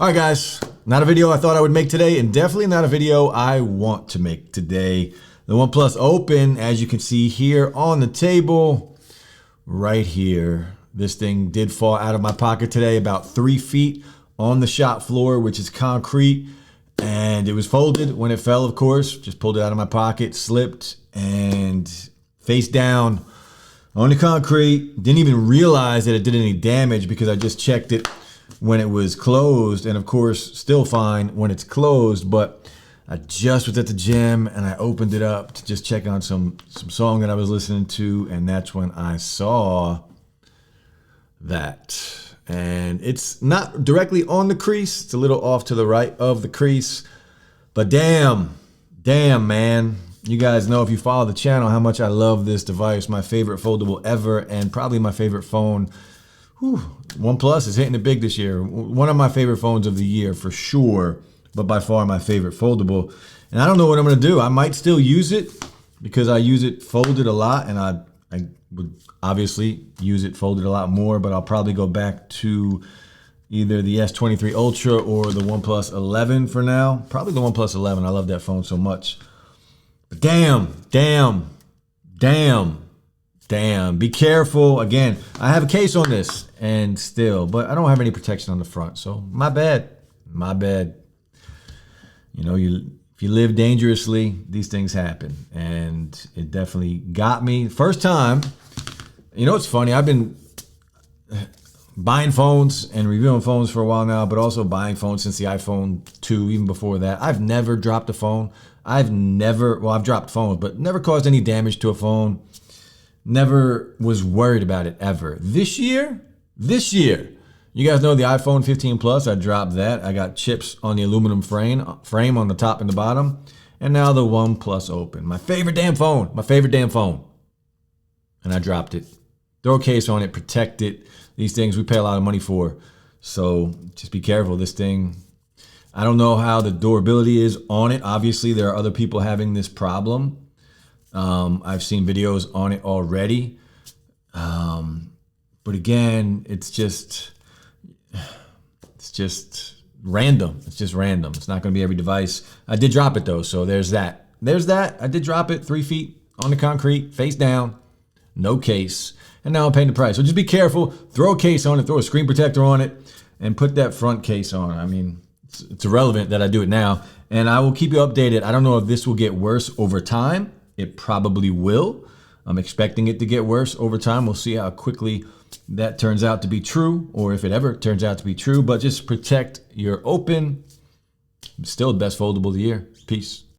All right, guys, not a video I thought I would make today, and definitely not a video I want to make today. The OnePlus Open, as you can see here on the table, right here. This thing did fall out of my pocket today, about 3 feet on the shop floor, which is concrete. And it was folded when it fell, of course. Just pulled it out of my pocket, slipped, and face down on the concrete. Didn't even realize that it did any damage because I just checked it when it was closed, and of course still fine when it's closed. But I just was at the gym and I opened it up to just check on some song that I was listening to, and that's when I saw that. And it's not directly on the crease, it's a little off to the right of the crease, but damn man, you guys know, if you follow the channel, how much I love this device. My favorite foldable ever, and probably my favorite phone. Whew, OnePlus is hitting it big this year. One of my favorite phones of the year for sure, but by far my favorite foldable. And I don't know what I'm gonna do. I might still use it because I use it folded a lot, and I would obviously use it folded a lot more, but I'll probably go back to either the S23 Ultra or the OnePlus 11 for now. Probably the OnePlus 11. I love that phone so much. But damn. Be careful. Again, I have a case on this and still, but I don't have any protection on the front. So my bad. You know, if you live dangerously, these things happen. And it definitely got me. First time, you know, it's funny. I've been buying phones and reviewing phones for a while now, but also buying phones since the iPhone 2, even before that. I've never dropped a phone. I've dropped phones, but never caused any damage to a phone. Never was worried about it ever. This year, you guys know the iPhone 15 Plus, I dropped that. I got chips on the aluminum frame on the top and the bottom. And now the OnePlus Open, my favorite damn phone. And I dropped it. Throw a case on it, protect it. These things we pay a lot of money for. So just be careful. This thing, I don't know how the durability is on it. Obviously, there are other people having this problem. I've seen videos on it already. But again, it's just random. It's just random. It's not going to be every device. I did drop it though, so there's that. I did drop it 3 feet on the concrete, face down, no case, and now I'm paying the price. So just be careful. Throw a case on it, throw a screen protector on it, and put that front case on. I mean, it's irrelevant that I do it now, and I will keep you updated. I don't know if this will get worse over time. It probably will. I'm expecting it to get worse over time. We'll see how quickly that turns out to be true, or if it ever turns out to be true. But just protect your Open. Still the best foldable of the year. Peace.